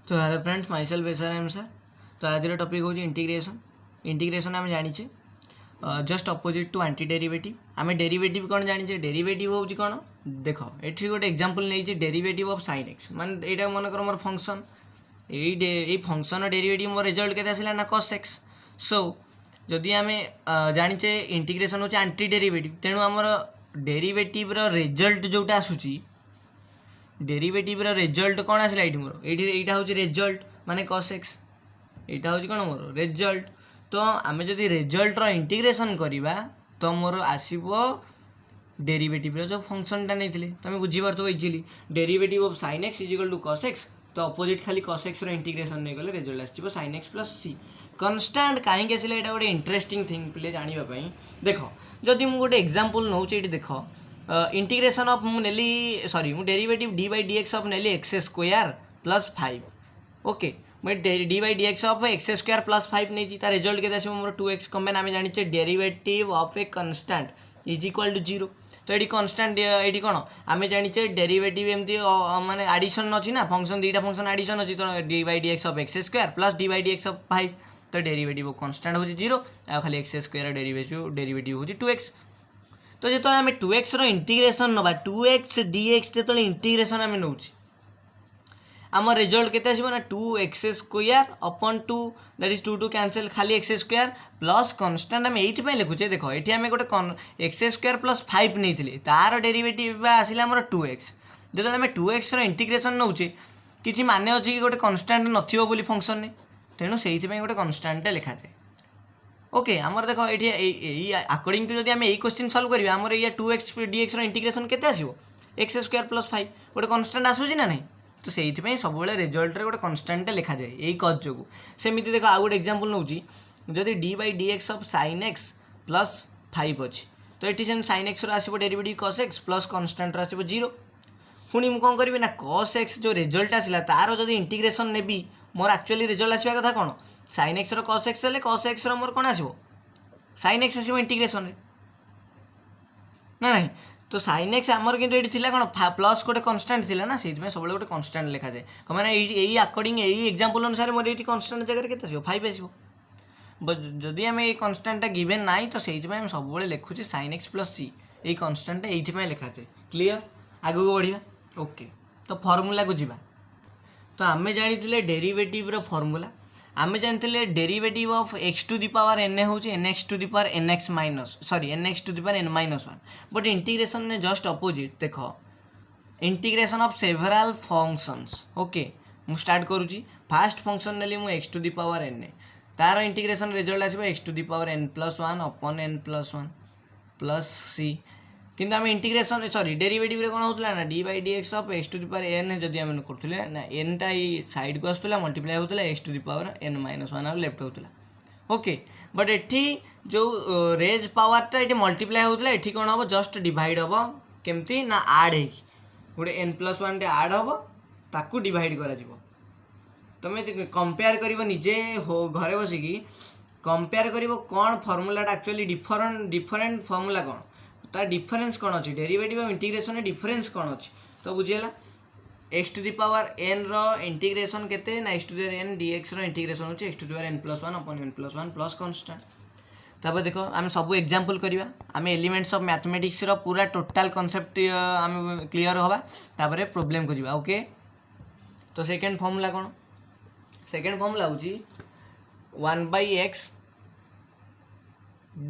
तो hello friends, myself SRM sir. तो आज टॉपिक हूँ इंटीग्रेशन। इंटीग्रेशन आम जाने just opposite to anti derivative. आम डेरिवेटिव कौन जाने, डेरिवेटिव हूँ कौन देख ये गोटे एग्जांपल नहीं, डेरिवेटिव ऑफ sin x माने यहाँ मनकर मोर फंक्शन यही फंक्शन डेरिवेटिव मोर रिजल्ट के आसला ना cos x। सो जदि आम जाने इंटीग्रेशन हूँ एंटी डेरिवेटिव, तेणु आमर डेरिवेटिव रिजल्ट जोटा आसूची डेरिवेटिव रिजल्ट कौन आसला ये मोर यहाँ हूँ रिजल्ट माने cos x, यहाँ हूँ कौन मोर रिजल्ट। तो आम जदि रिजल्ट इंटीग्रेशन करवा तो मोर आसब डेरिवेटिव जो फंक्शनटा नहीं तुम बुझीपार easily derivative of sin x is equal to cos x। तो अपोजिट खाली cos x इंटीग्रेशन नहीं गले रिजल्ट आसो sin x plus c। Constant कहीं आसला यहाँ गोटे इंटरेस्टिंग थिंग प्ले जानापी। देख जदि मुझे गोटे एग्जांपल नौ ये देख इंटीग्रेशन ऑफ मुझे सॉरी मु derivative D by D x of नेली एक्स स्क्वायर प्लस 5। ओके मैं D by D x of x square plus 5 नहीं तार रिजल्ट के आसो मोर 2x कम आम जाने derivative of a constant is equal to 0। तो ये कन्स्टांट ये कौन आम जाने डेरिवेटिव एमती माने एडिशन अच्छी ना फंक्शन दुईटा फंक्शन एडिशन अच्छी। तो D by D x of x square plus D by D x of 5। तो डेरिवेटिव ऑफ कन्स्टांट हूँ 0 आ खाली एक्स स्क्वायर डेरिवेटिव हूँ 2x। तो जो आम 2x इंटीग्रेशन नवा 2x dx जो इंटीग्रेशन आम नौ आम रिजल्ट के ना 2x square upon 2 that is 2 cancel खाली एक्स स्क्वायर प्लस कन्स्टांट आम ये लिखुचे। देख ये आम गोटे एक्स स्क्वायर प्लस 5 नहीं तार डेरिवेटिव आसला आम 2x। जो आम 2x इंटीग्रेशन नौचे कि माने अच्छे कि गोटे कन्स्टांट नथी फंक्शन ने, तेणु से गोटे कन्स्टांट लिखा जाए। ओके आमर देख ये अकॉर्डिंग टू जब आम यही क्वेश्चन सॉल्व करिया आमर ये 2x dx इंटीग्रेशन केते आसीबो एक्स स्क्वायर प्लस 5 गोटे कन्स्टांट आसूची ना नहीं। तो से सब रिजल्ट रे गोटे कन्स्टांट लिखा जाए यही कज जो सेमती। देख आउ गोटे एग्जांपल नौची जदि D by D x of sin x plus 5 अच्छी तो ये सेम sin x आसो derivative cos x plus constant आसो 0। पुणी मुझे कौन करी ना cos x जो रिजल्ट आसला तार जब इंटीग्रेशन नेबी मोर एक्चुअली रिजल्ट आसवा कथा कौन sin x cos x हेल्ले cos x मोर कौन आसो sin x आसो इंटीग्रेशन ना नहीं। तो sin x आमर कि ये कौन प्लस गोटे कन्स्टांट थी ना से सब गोटे कन्स्टांट लिखा जाए मैंने यही अकॉर्डिंग यही एग्जांपल अनुसार मोर ये कन्स्टांट जगह के 5 आसो। जदि आम ये कन्स्टांटा गिवेन ना तो से सब लिखुचे sin x प्लस c ये कन्स्टांटा ये लिखा जाए। क्लीयर आगू को बढ़िया। ओके तो फर्मूला को जीवा। तो आम जानी डेरिवेटिव फर्मूला आम जानते derivative of x to the power n हूँ nx to the power nx minus sorry nx to the power n minus 1। But integration ने जस्ट अपोजिट देख integration of several functions. Okay मु start करुँची first function नेली मु x to the power n तार integration result आसो x to the power n plus 1 अपन n plus 1 plus c। किंतु आम इंटीग्रेशन सॉरी डेरिवेटिव रे कौन होता ना D by D x of X to the power N जदि आम करते ना एन टा साइड को आसूला मल्टीप्लाई होता X to the power N minus 1 left होता। ओके बट एठी जो रेज पावरटा ये मल्टीप्लाई होता ये कौन हम जस्ट डिवाइड हम केमती ना आड हो गोटे एन प्लस 1 टे आड हम ताकू डिवाइड करा तुम कंपेयर कर निजे हो घरे बसिकी कंपेयर कर कौन फर्मूलाटा एक्चुअली डिफरेंट फर्मूला कौन तार डिफरेंस कौन अच्छी डेरिवेटिव ऑफ इंटीग्रेशन डिफरेंस कौन अच्छी। तो बुझीगला X to the power N integration केते ना X to the N D X integration होची X to the power N plus 1 अपन एन प्लस 1 प्लस कन्स्टांट। तापर देखो आम सब एग्जांपल करवा आम एलिमेंट्स ऑफ मैथमेटिक्स पूरा टोटाल कॉन्सेप्ट आम क्लियर हवा तापर प्रॉब्लम को जीवा। ओके तो सेकेंड फॉर्मूला कौन सेकेंड फॉर्मूला होची 1/x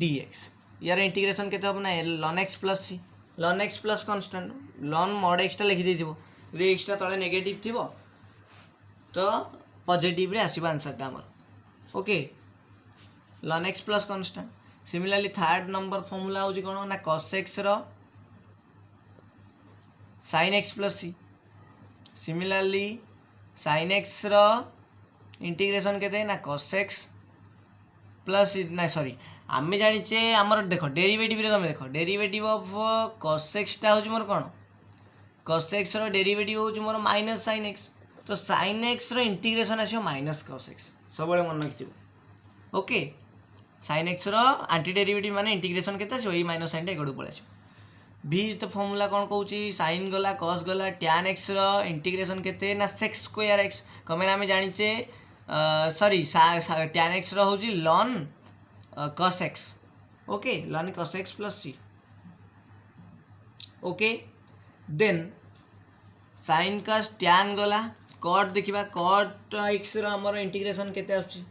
dx यार इंटीग्रेशन केते हम ना ln x प्लस सी ln x plus constant ln mod x टा लिखि देथिबो जे x टा तळे नेगेटिव थिबो तो पॉजिटिव रे आसीबा आंसर टा हमर। Okay ln x plus constant. Similarly third number formula होजी कोन ना cos x रो sin x plus c। Similarly sin x रो इंटीग्रेशन केते ना cos x प्लस ना सॉरी आम जाने आमर देख डेरिवेटिव रे तुम देख डेरिवेटिव ऑफ cos x टा हूँ मोर कौन cos x डेरिवेटिव हूँ मोर माइनस sin x। तो sin x इंटीग्रेशन आसो माइनस cos x सब मन रखी। Okay sin x aunty derivative माने इंटीग्रेशन केते आसो ये माइनस साइन टा एगड़ पळे आसो। भी तो फॉर्मूला कौन कहूँ साइन गला कस गला tan x इंटीग्रेशन केते ना sec स्क्वायर x कमें आम जाचे सॉरी tan x हूँ ln cos x okay ln cos x plus c okay then sine cos tan गला cot देखा cot x आमर इंटीग्रेशन केते आसुची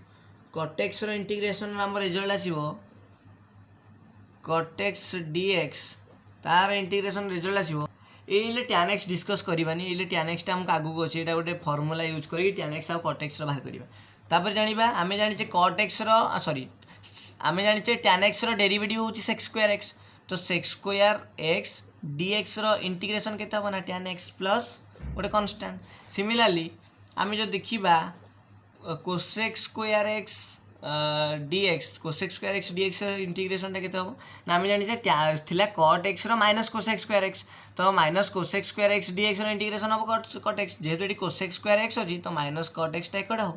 cot x इंटीग्रेशन आम रिजल्ट आसो cot x dx तार इंटीग्रेशन रिजल्ट आसो ये tan x डिस्कस करवानी ये tan x टा हमको आगू अच्छे यहाँ गोटे फर्मूला यूज कर tan x और cot x बाहर करवा तापर जाना आम जाने cot x सॉरी आम जाने tan x डेरिवेटिव हूँ sec स्क्वायर x तो sec square x dx integration केते हम ना tan x प्लस गोटे कन्स्टांट सिमिलरली आम जो देखा cosec square x dx cosec square x dx integration केते हम ना आम जाने थिला cot x minus cosec square x तो minus cosec square x dx integration हम cot x जेहेतु ये cosec स्क्वायर x अच्छी तो माइनस cot x टा कड़ा हो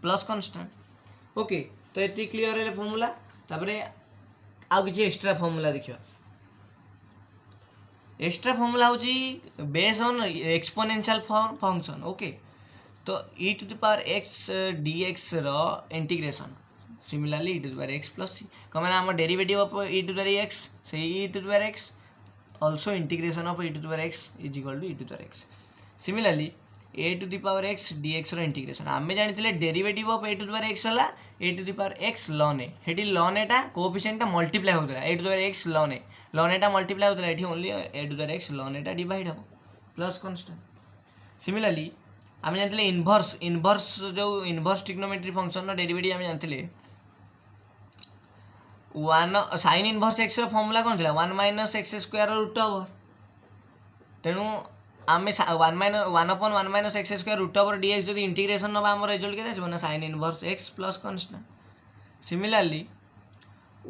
प्लस कन्स्टांट ओके तो ये क्लीयर है फॉर्मूला तापर आउ किसी एक्स्ट्रा फॉर्मूला देखिए एक्स्ट्रा फॉर्मूला हूँ based on exponential function okay तो e to the power x dx integration similarly e to the power x plus c कमें आम derivative of e to the power x से e to the power x also integration of e to the power x is equal to e to the power x similarly a to the power x dx integration आम जानी derivative of a to the power x है a to the power x ln a हेटी ln a coefficient multiply होता है a to the power x ln a multiply होता है only a to the power x ln a divide हम plus constant similarly आम जानते inverse जो inverse trigonometry function derivative आम जानते one sine inverse X formula कौन था 1 minus X square root over तेणु आम 1/1 minus X square root over dx जब इंटीग्रेशन ना आम रिजल्ट के ना sine inverse X plus constant similarly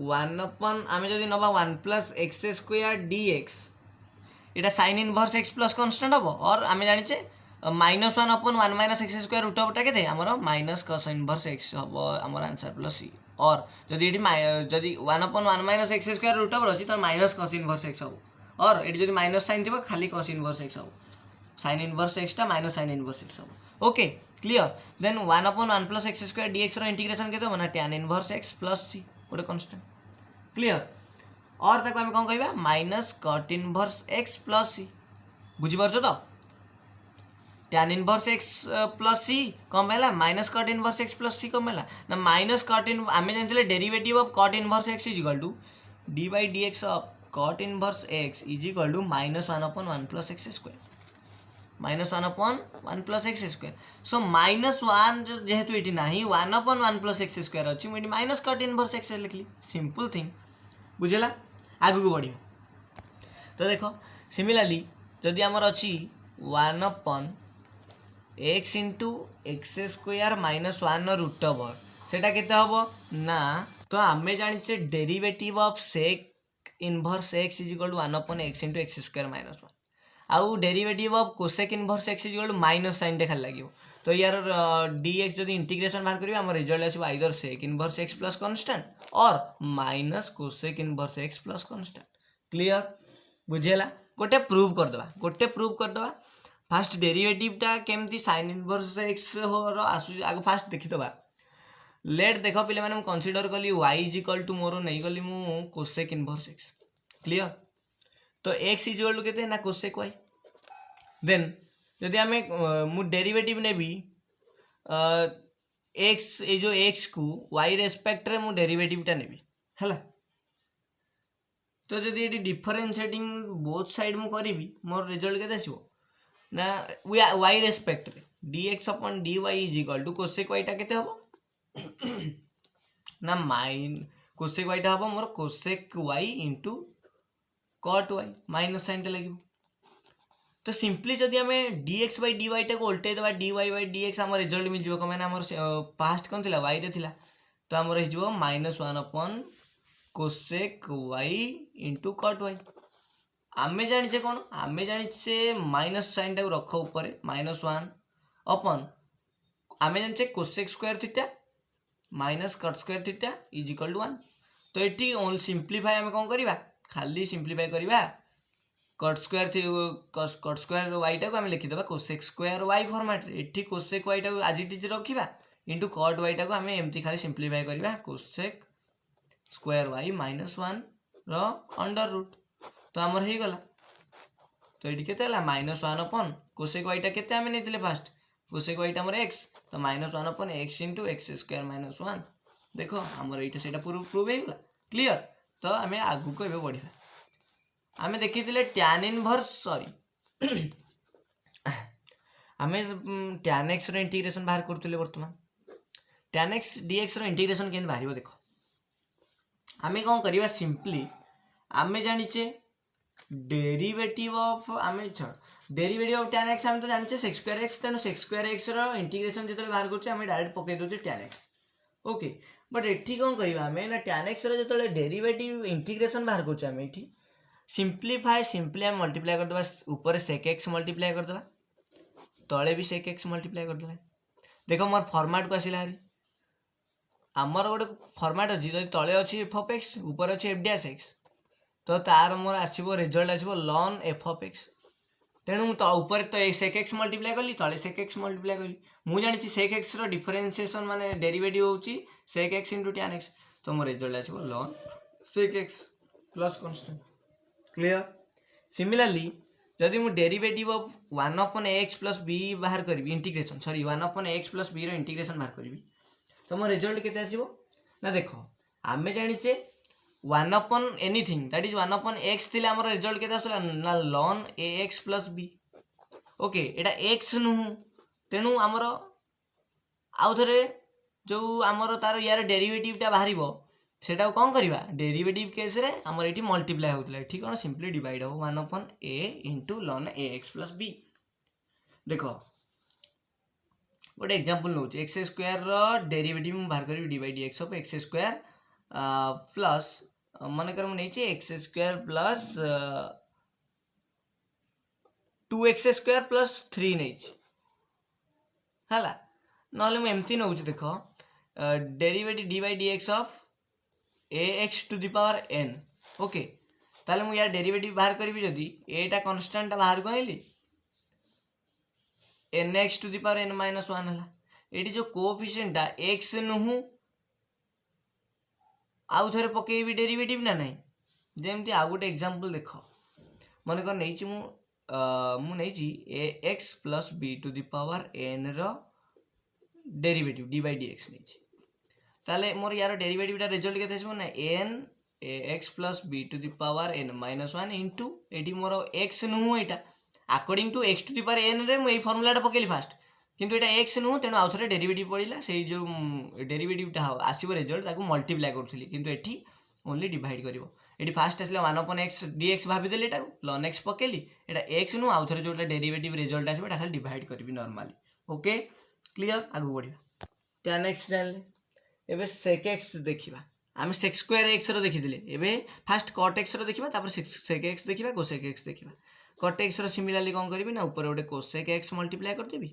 1/1 आम जब ना 1 प्लस एक्स स्क्वायर dx यहाँ sine inverse X plus constant हम और आम जाने -1/1 minus X square root over टा आमर माइनस कस इनवर्स एक्स हम आमर आंसर प्लस सी और जदि जदि 1/1 minus X square root over अच्छी तो माइनस कस इनवर्स एक्स हम और ये जब माइनस साइन थी खाली कस इनवर्स एक्स हम साइन इनवर्स एक्स टा माइनस साइन इनवर्स एक्स हम okay clear then 1/1 plus X square dx integration के ना tan inverse X plus C गोटे कन्स्टांट क्लियर और ताको आम कौन कह minus cot inverse X plus C बुझीपार तो tan inverse X plus C कम है minus cot inverse X plus C कम है ना माइनस कट इन आम जानते derivative of cot inverse X is equal to D by D x of cot inverse X is equal to -1/1 plus X square -1/1 plus X square so -1 जेहेतु ये ना 1/1 plus X square अच्छी मुझे minus cot inverse x लिखली simple thing बुझेगा आगू को बढ़ तो देख सिमिलरली जदि आमर अच्छी 1/x into X square -1 root over से हम ना तो आम जाने derivative of sec inverse X is equal to 1/x into X square -1 आउ derivative of cosec inverse X is equal to minus sine देखा लगे तो यार dx जब इंटीग्रेशन बाहर करेंगे आम रिजल्ट आसो either sec inverse X plus constant और minus cosec inverse X plus constant clear बुझेगा गोटे प्रूव करदे फास्ट डेरिवेटिव टा केमती साइन इनवर्स एक्स हो आसु आगे फास्ट देखीदबा लेट देख पे मैंने कनसीडर कली y इज इक्वल टू मोर नहीं गली मु कोसेक इनवर्स एक्स क्लियर तो x इज इक्वल टू केते ना कोसेक y देन जदि आम मु डेरिवेटिव नेबी x ये जो x को y रेस्पेक्ट रे मु डेरिवेटिव टा नेबी हैला तो जदि ये डिफरेंशिएटिंग बोथ साइड मु करी मोर रिजल्ट केते आसीबो ना y रेस्पेक्ट रे dx अपन dy is equal to cosec y टा केते हबो ना माइन कोसेक y टा हबो मोर cosec y into cot y minus sine टा लगे तो सिंपली जदि आम dx बाई dy टा को उल्टे देवा dy बाई dx आम रिजल्ट मिल जाए कमें आम पास्ट कौन थी y रे थिला तो आमर हो -1/, cosec y into cut y आम जाने कौन आम जाने माइनस साइन टाक रख ऊपर -1 अपन आम जाने cosec square theta minus cot square theta is equal to 1 तो ये सिंप्लीफाई आम कौन करवा खाली सिंप्लीफाई करवा कट स्क्वायर वाई टाक आम लिखिदेवा कोसेक स्क्वायर वाई फॉर्मेट एठी कोसेक वाई टाक आज इट इज रखा इंटू कट वाई टाक आम एमती खाली सिंप्लीफाई करवा cosec square Y -1 under root तो आमर हो गला तो ये के -1 अपन कोसेक वाईटा के आम नहीं फास्ट कोसेक वाईटा आमर एक्स तो -1 अपन एक्स इंटू एक्स स्क्वायर -1 देख आमर ये से प्रूव होगा क्लीयर तो आम आगू को बढ़िया आम देखी टैन इनवर्स सॉरी आम टैन एक्स इंटीग्रेशन बाहर करुले बर्तमान टैन एक्स डीएक्स इंटीग्रेशन केमती बाहर देख आम कौन करवा सिंपली आम जाचे डेरिवेटिव ऑफ आम डेरिवेटिव ऑफ टैन एक्स आम तो जाने सेक्स स्क्वायर एक्स तेणु सेक्स स्क्वायर एक्स इंटीग्रेशन जो बाहर कर डायरेक्ट पकई दे टैन एक्स ओके बट एठी कौन करवा आम ना टैन एक्स जो डेरिवेटिव इंटीग्रेशन बाहर कर सिंप्लीफाई सिंपली आम मल्टीप्लाई करदे ऊपर सेक एक्स मल्टीप्लाई करदे तले भी सेक एक्स मल्टीप्लाई करदे देख मोर फॉर्मेट को आसला हारी आमर गोटे फॉर्मेट अच्छी जो तले अच्छी एफ ऑफ एक्स ऊपर अच्छी एफ डैश एक्स तो तार मोर आसो रिजल्ट आसो लॉन एफ ऑफ एक्स तेणु ऊपर तो सेक एक्स मल्टीप्लाई कली तले सेक एक्स मल्टीप्लाई कली मुझे जानी सेक एक्स डिफरेन्सीएसन माने डेरिवेटिव होची sec x into tan x तो मोर रिजल्ट आसो ln sec x plus constant clear similarly जदि मु derivative of 1/x plus b बाहर करी integration sorry 1/x plus b integration बाहर करी तो मो रिजल्ट केते आसीबो ना देखो आमे जानिचे 1 एनीथिंग दैट इज 1/x थिले हमर रिजल्ट केते आसला ना ln ax plus b okay एटा x नु तेणु हमर आउ थरे जो हमर तार यार डेरिवेटिव टा बाहरिबो सेटा कौन करवा डेरिवेटिव केस रे हमर एठी मल्टीप्लाई होतला एठी कोन सिंपली डिवाइड हो 1/a into ln ax plus b देखो गोटे एग्जांपल नौ एक्स स्क्वायर डेरिवेटिव बाहर करी d by D x of x square plus मन कर मुझे x square plus 2x square plus 3 नहीं है ना मुझे नौ देख derivative D by D x of ax to the power n okay ताले मु यार डेरिवेटिव बाहर करी जदि एटा कांस्टेंट बाहर कहली nx to the power n -1 है ये जो कोएफिशिएंट x नुहु आउ थरे पकेबी डेरिवेटिव ना नहीं जेमती आ गोटे एग्जांपल देख मन कर नहीं मुझे ax plus b to the power n रो derivative D by D x नहीं ताले मोर यार डेरिवेटिव टा रिजल्ट केते आसीबो ना n ax plus b to the power n -1 into एटी मोर x नुहु एटा according to x to the power n रे मैं फॉर्मूला टा पकेली फास्ट किंतु एटा x नुहु तेणु आउ थरे डेरिवेटिव पड़िला से जो डेरिवेटिव टा आसीबो रिजल्ट ताको मल्टीप्लाई करथली किंतु एठी ओनली डिवाइड करिवो एटी फास्ट आसला 1/x dx भाबी देली एटा ln x पकेली एटा x नु आउ थरे जोटा डेरिवेटिव रिजल्ट आसीबो एटा खाली डिवाइड करबी नॉर्मली ओके क्लियर आगु बढ़िया tan x जानले एबे sec x देखिबा आम सेक्स स्क्वायर एक्स रो देखिथिले एबे फास्ट cot x रो देखिबा तापर sec x देखिबा cosec x देखिबा cot x रो सिमिलरली कोन करबी ना ऊपर गोटे cosec x मल्टीप्लाई कर देबी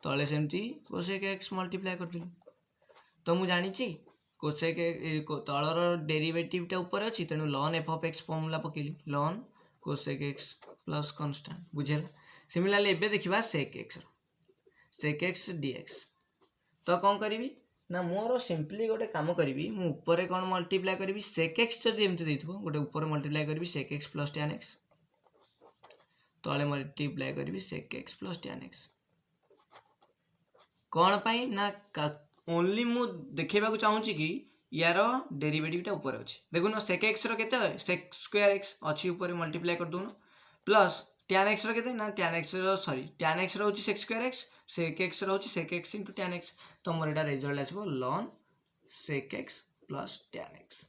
तले सेमती cosec x मल्टीप्लाई कर देबी तो मु जानि छी cosec तळर डेरिवेटिव टा ऊपर अछि तेनु ln f of x formula पकेली ln cosec x plus constant बुझेला सिमिलरली एबे देखिबा sec x dx तो कौन करी ना मोर सिंपली गोटे काम करी मु ऊपर कौन मल्टीप्लाई करी sec x जदि एमती देथिबो गोटे ऊपर मल्टीप्लाई करी sec x plus tan x तले मल्टीप्लाई करी sec x plus tan x कौन पाई ना ओनली मु देखैबा को चाहूची कि यार डेरिवेटिव टा ऊपर अछि देखो ना sec x रो केते sec स्क्वायर x अछि ऊपर मल्टीप्लाई कर दोनो प्लस tan x रो केते ना tan x रो सॉरी tan x रो होची sec square x sec x रो होची sec x into tan x तो मोर एटा रिजल्ट आसीबो ln sec x plus tan x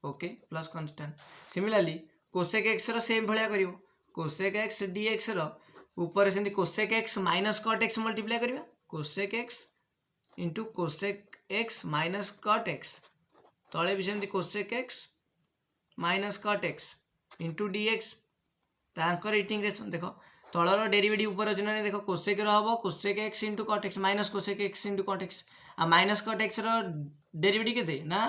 okay plus constant similarly cosec x रो सेम भलिया करिवो cosec x dx रो ऊपर सेंती cosec x minus cot x multiply करिवा cosec x into cosec x minus cot x तळे भी सेंती cosec x minus cot x into dx तांकर इंटीग्रेशन देखो तलर डेरिवेटिव ऊपर अछि ना देखो cosec रो हबो cosec x into cot x minus cosec x into cot x आ minus cot x रो derivative केते ना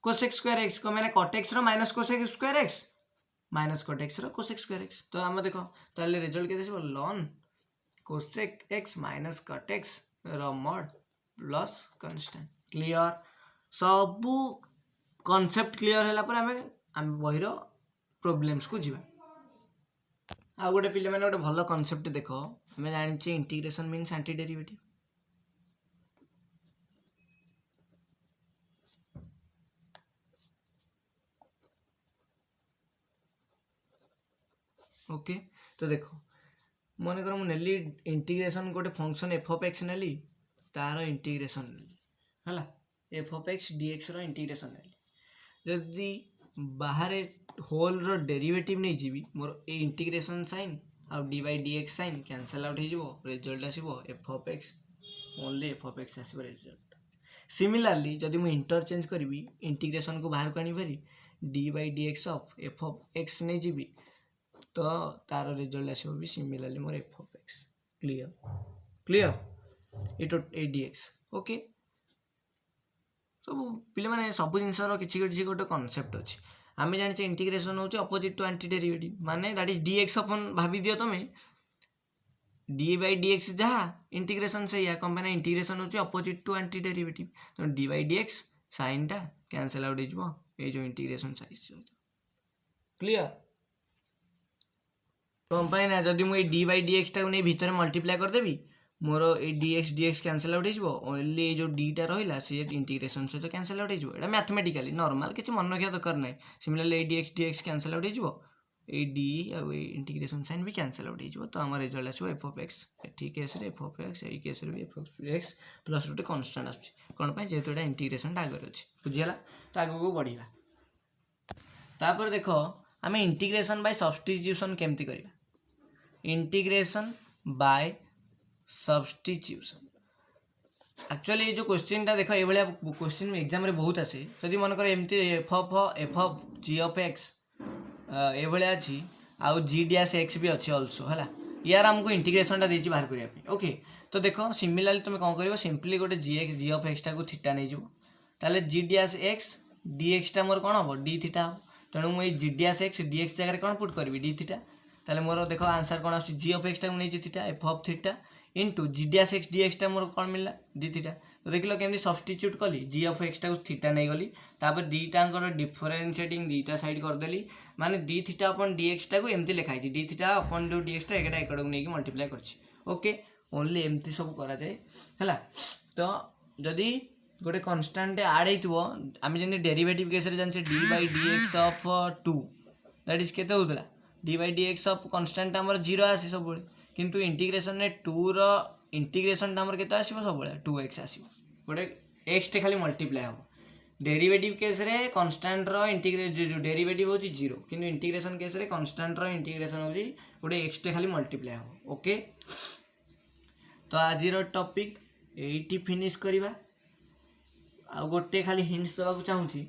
cosec स्क्वायर x को माने cot x रो minus cosec square x minus cut x cosec square x तो आम देख ताले result के lawn cosec x minus cut x mod plus constant clear सबू कॉन्सेप्ट क्लियर होला पर आम बहिर प्रॉब्लम्स को जीवा आ गोटे पिले माने गोटे भल कॉन्सेप्ट देख आम जानी integration means anti derivative okay तो देखो मन कर मुझे इंटीग्रेशन गोटे फंक्शन एफ ऑफ एक्स नेली तार इंटीग्रेशन नेली है एफ ऑफ एक्स डीएक्स रो इंटीग्रेशन नेली जदि बाहर होल रो डेरिवेटिव नहीं जीवी मोर ए इंटीग्रेशन साइन आउ D by D X sign cancel out हो रिजल्ट आसो F of X only F of X आसो रिजल्ट सिमिलारली जदि मुझे इंटरचेंज करी इंटीग्रेशन को बाहर को आनी पारि D by D x of F of x नहीं जीवी तो तार रिजल्ट आसो भी similarly more F of x clear clear A D x okay सब पे मैंने सब जिनसर किसी गोटे कनसेप्ट अच्छे आम जाने इंटीग्रेशन हूँ अपोजिट टू एंटी डेरिवेटिव माने दैट इज डी एक्स अपन भाभी दियो तुम डी बाई डी एक्स जहाँ इंटीग्रेशन से कम पे इंटीग्रेशन हूँ अपोजिट टू एंटी डेरिवेटिव तो D by D X sign टा कैंसल आउट हो जो इंटीग्रेशन साइज क्लियर कम पे जदि मुझे डी बाई डी एक्स टाक नहीं भितर मल्टीप्लाई करदेवी मोर ए डी एक्स कैंसल आउट हो ओनली जो डीटा रहा सी इंटीग्रेशन सहित कैंसल आउट हो मैथमेटिकली नॉर्मल किसी मन रखा दरकार ना सिमिलरली ए डी एक्स कैंसल आउट हो ए डी इंटीग्रेशन साइन भी कैंसल आउट हो तो आम रिजल्ट आसो F of x A case F of x ये केस भी एफ ऑफ एक्स प्लस गोटे कन्स्टांट आस कौन पर जेहेतु यहाँ इंटीग्रेशन आगे अच्छे बुझीगला तो आगे बढ़ा तापर देख आम इंटीग्रेशन बाय सब्स्टिट्यूशन केमती करवा इंटीग्रेशन बाय सब्स्टिट्यूशन एक्चुअली ये जो क्वेश्चन टा देख ये क्वेश्चन एग्जाम रे बहुत आसे जदि मनकर एमती f of g of x ये अच्छी आउ जी डैश एक्स भी अच्छे ऑल्सो है यार आमको इंटीग्रेशन टा देछि बाहर करने ओके तो देख सिमिलरली तुम कौन कर सिंपली गोटे जी ऑफ एक्स टाक थीटा नहीं जाओ ताले जी डैश एक्स डी एक्स टा मोर कौन हम डी थीटा हम तेणु मुझे जी डैश एक्स डी एक्स जगह कौन पुट करी डी थीटा ताले मोर देख आंसर कौन आस जी ऑफ एक्स टाक नहीं theta f of theta into g dash x d x टा मोर कौन मिलला डी थीटा तो देख लो केमती सब्स्टिट्यूट कली जी ऑफ एक्स टाक थीटा नहीं गली तापर दीटा डिफरेंशिएटिंग दीटा साइड करदेली माने डी थीटा अपन डी एक्स टाक एमती लिखाई डी थीटा अपन जो डी एक्स टा एकटा एकड़ नहीं मल्टीप्लाई करछि ओके ओनली एमती सब करा जाए हैला तो जदि गोटे कांस्टेंट ऐड होइतबो आमे जेंति डेरिवेटिव केस रे जानछे D by D x of 2 that is केते होतला D by D x of constant हमर 0 आसी सब बेले किंतु इंटीग्रेशन ने 2 रो इंटीग्रेशन टा हमर केते आसीबो सब बेले 2x आसीबो गोटे x टे खाली मल्टीप्लाई हो डेरिवेटिव केस रे कांस्टेंट रो इंटीग्रेट जो डेरिवेटिव होची 0 किंतु इंटीग्रेशन केस रे कांस्टेंट रो इंटीग्रेशन होची गोटे x टे खाली मल्टीप्लाई हो ओके तो आज रो टॉपिक एठी फिनिश करिवा आ गोटे खाली हिंट्स देवाक चाहूँगी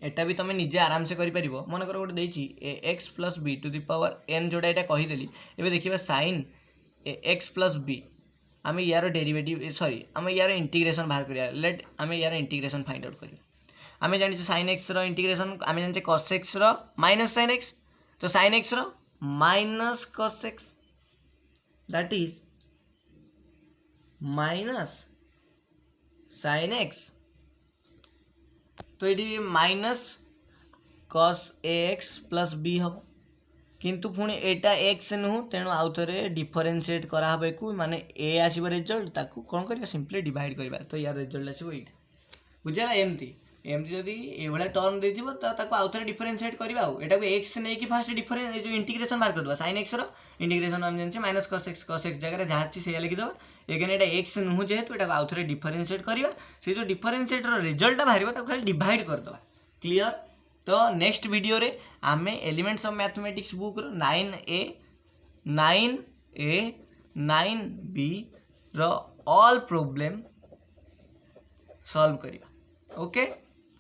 एटा भी तुम निजे आराम से करें मन कर गोटे देती A x plus B to the power N जोड़ा यहाँ कहीदेली एवं देखा sine A x plus B आम यार डेरिवेटिव सॉरी आम यार इंटीग्रेशन बाहर करिया लेट आम यार इंटीग्रेशन फाइंड आउट करिया आम जानी साइन एक्स रो इंटीग्रेशन आम जाने कस एक्स रो माइनस साइन एक्स तो साइन एक्स रो minus cos x that is minus sine x तो ये minus cos a x plus b हम किंतु पुणी एटा एक्स नुह तेणु आउ थे डिफरेनसीएट करावे को माने ए आसो रिजल्ट ताकू कौन कर सिंपली डिवाइड करवा तो यार रिजल्ट आसो ये बुझेगा एमती एमती जदि ये टर्म दे आउ थे डिफरेनसीएट करवा यहाँ को एक्स नहीं कि फास्ट डिफरेंस जो इंटीग्रेशन बाहर करवा साइन एक्स इंटीग्रेशन आम जानी माइनस कस एक्स जगह जहाँ से लिखिदेव एगेन ये एक्स नुह जेहेतु यहाँ आउ थे डिफरेनसीएट करवा से जो डिफरेनसीएट रिजल्ट बाहर खाली डिवाइड करदे क्लियर तो नेक्स्ट वीडियो रे आमे एलिमेंट्स ऑफ मैथमेटिक्स बुक रो 9A 9B रो ऑल प्रॉब्लम सॉल्व करिवा ओके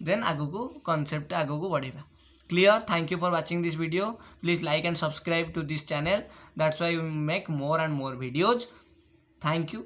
देन आगो को कॉन्सेप्ट आगो को बढ़ेबा clear thank you for watching this video please like and subscribe to this channel that's why we make more and more videos thank you